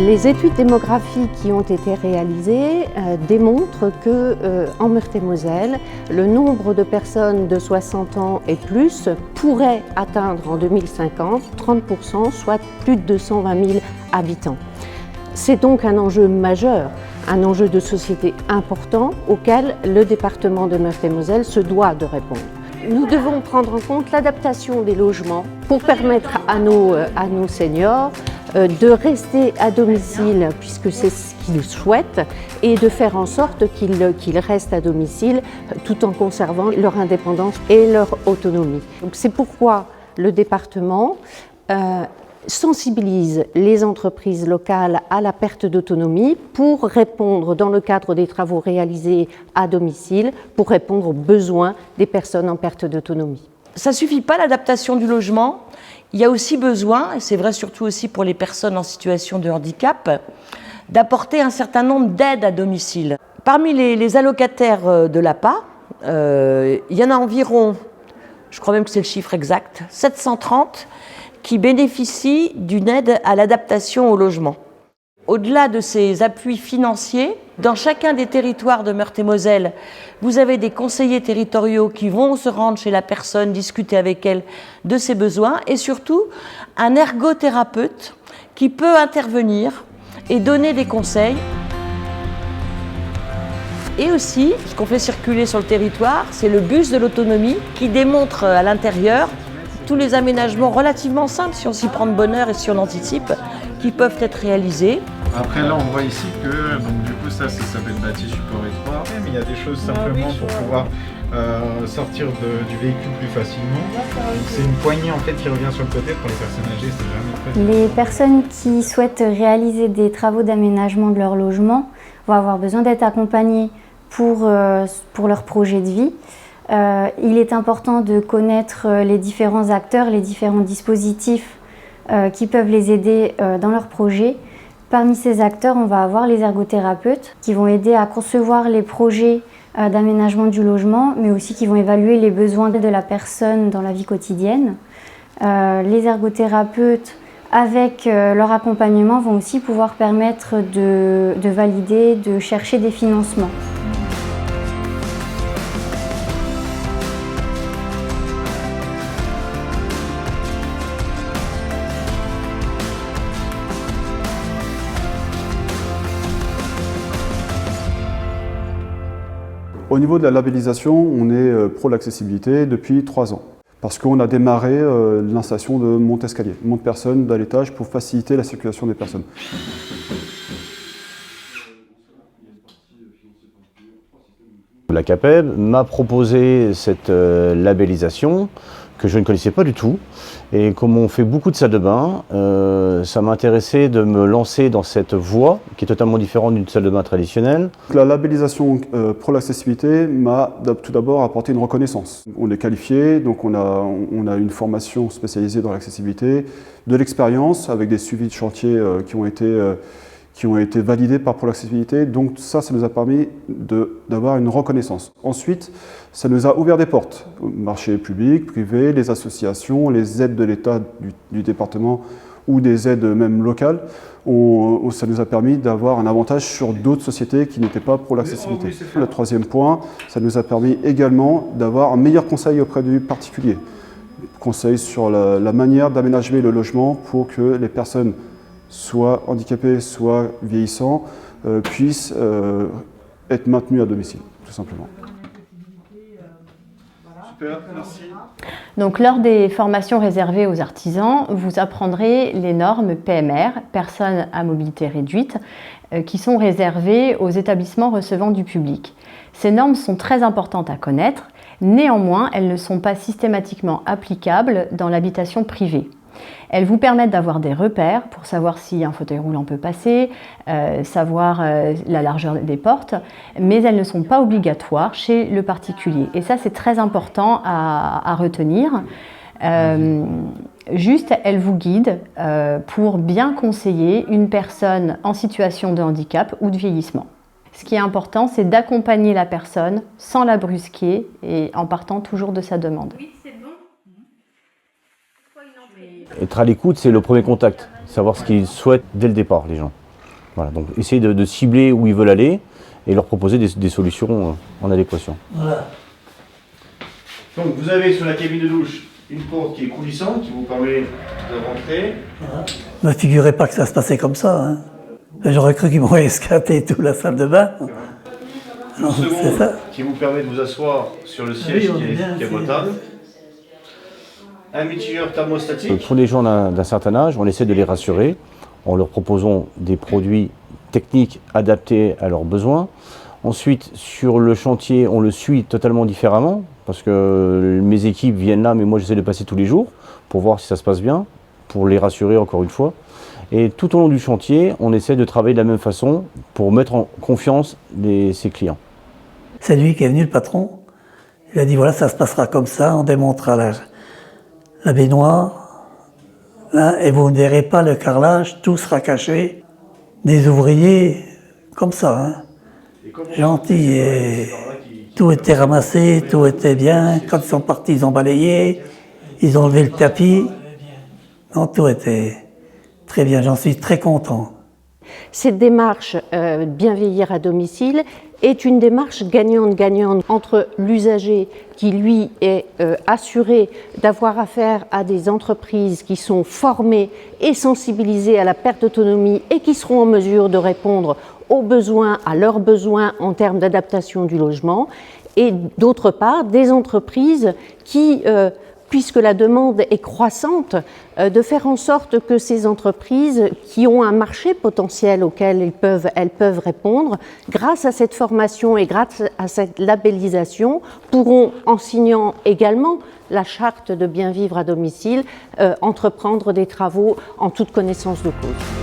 Les études démographiques qui ont été réalisées démontrent que en Meurthe-et-Moselle, le nombre de personnes de 60 ans et plus pourrait atteindre en 2050 30%, soit plus de 220 000 habitants. C'est donc un enjeu majeur, un enjeu de société important auquel le département de Meurthe-et-Moselle se doit de répondre. Nous devons prendre en compte l'adaptation des logements pour permettre à nos seniors de rester à domicile puisque c'est ce qu'ils souhaitent et de faire en sorte qu'ils restent à domicile tout en conservant leur indépendance et leur autonomie. Donc c'est pourquoi le département sensibilise les entreprises locales à la perte d'autonomie pour répondre, dans le cadre des travaux réalisés à domicile, pour répondre aux besoins des personnes en perte d'autonomie. Ça ne suffit pas l'adaptation du logement, il y a aussi besoin, et c'est vrai surtout aussi pour les personnes en situation de handicap, d'apporter un certain nombre d'aides à domicile. Parmi les allocataires de l'APA, il y en a environ, je crois même que c'est le chiffre exact, 730 qui bénéficient d'une aide à l'adaptation au logement. Au-delà de ces appuis financiers, dans chacun des territoires de Meurthe-et-Moselle, vous avez des conseillers territoriaux qui vont se rendre chez la personne, discuter avec elle de ses besoins et surtout un ergothérapeute qui peut intervenir et donner des conseils. Et aussi, ce qu'on fait circuler sur le territoire, c'est le bus de l'autonomie qui démontre à l'intérieur tous les aménagements relativement simples, si on s'y prend de bonne heure et si on anticipe, qui peuvent être réalisés. Après là, on voit ici que donc, du coup ça s'appelle bâti support étroit, mais il y a des choses simplement pour pouvoir sortir du véhicule plus facilement. C'est une poignée en fait qui revient sur le côté pour les personnes âgées, c'est jamais très... Les personnes qui souhaitent réaliser des travaux d'aménagement de leur logement vont avoir besoin d'être accompagnées pour leur projet de vie. Il est important de connaître les différents acteurs, les différents dispositifs qui peuvent les aider dans leur projet. Parmi ces acteurs, on va avoir les ergothérapeutes qui vont aider à concevoir les projets d'aménagement du logement, mais aussi qui vont évaluer les besoins de la personne dans la vie quotidienne. Les ergothérapeutes, avec leur accompagnement, vont aussi pouvoir permettre de valider, de chercher des financements. Au niveau de la labellisation, on est pro l'accessibilité depuis 3 ans. Parce qu'on a démarré l'installation de monte-escalier, monte-personnes à l'étage pour faciliter la circulation des personnes. La CAPEB m'a proposé cette labellisation que je ne connaissais pas du tout. Et comme on fait beaucoup de salles de bain, ça m'a intéressé de me lancer dans cette voie qui est totalement différente d'une salle de bain traditionnelle. La labellisation pour l'accessibilité m'a tout d'abord apporté une reconnaissance. On est qualifié, donc on a une formation spécialisée dans l'accessibilité, de l'expérience avec des suivis de chantier qui ont été validés par Pro l'accessibilité. Donc ça nous a permis d'avoir une reconnaissance. Ensuite, ça nous a ouvert des portes, au marché public, privé, les associations, les aides de l'État du département ou des aides même locales. Ça nous a permis d'avoir un avantage sur d'autres sociétés qui n'étaient pas pour l'accessibilité. Le troisième point, ça nous a permis également d'avoir un meilleur conseil auprès du particulier. Conseil sur la manière d'aménager le logement pour que les personnes soit handicapés, soit vieillissants, puissent être maintenus à domicile, tout simplement. Super, merci. Donc, lors des formations réservées aux artisans, vous apprendrez les normes PMR, personnes à mobilité réduite, qui sont réservées aux établissements recevant du public. Ces normes sont très importantes à connaître, néanmoins, elles ne sont pas systématiquement applicables dans l'habitation privée. Elles vous permettent d'avoir des repères pour savoir si un fauteuil roulant peut passer, savoir la largeur des portes, mais elles ne sont pas obligatoires chez le particulier. Et ça, c'est très important à retenir. Juste, elles vous guident pour bien conseiller une personne en situation de handicap ou de vieillissement. Ce qui est important, c'est d'accompagner la personne sans la brusquer et en partant toujours de sa demande. Être à l'écoute, c'est le premier contact, savoir ce qu'ils souhaitent dès le départ, les gens. Voilà, donc essayer de cibler où ils veulent aller et leur proposer des solutions en adéquation. Voilà. Donc vous avez sur la cabine de douche une porte qui est coulissante, qui vous permet de rentrer. Voilà. Ne me figurez pas que ça se passait comme ça. Hein. J'aurais cru qu'ils m'auraient escaté toute la salle de bain. Une seconde ça. Qui vous permet de vous asseoir sur le siège qui est potable. Un mitigeur thermostatique. Pour les gens d'un certain âge, on essaie de les rassurer en leur proposant des produits techniques adaptés à leurs besoins. Ensuite, sur le chantier, on le suit totalement différemment parce que mes équipes viennent là, mais moi j'essaie de passer tous les jours pour voir si ça se passe bien, pour les rassurer encore une fois. Et tout au long du chantier, on essaie de travailler de la même façon pour mettre en confiance ses clients. C'est lui qui est venu, le patron. Il a dit voilà, ça se passera comme ça, on démontera la baignoire. Là, et vous ne verrez pas le carrelage, tout sera caché. Des ouvriers comme ça, hein, gentils. Et tout était ramassé, tout était bien. Quand ils sont partis, ils ont balayé, ils ont levé le tapis. Non, tout était très bien, j'en suis très content. Cette démarche Bien vieillir à domicile est une démarche gagnante-gagnante entre l'usager qui, lui, est assuré d'avoir affaire à des entreprises qui sont formées et sensibilisées à la perte d'autonomie et qui seront en mesure de répondre aux besoins, à leurs besoins en termes d'adaptation du logement, et d'autre part, des entreprises qui, puisque la demande est croissante, de faire en sorte que ces entreprises qui ont un marché potentiel auquel elles peuvent répondre, grâce à cette formation et grâce à cette labellisation, pourront, en signant également la charte de bien vivre à domicile, entreprendre des travaux en toute connaissance de cause.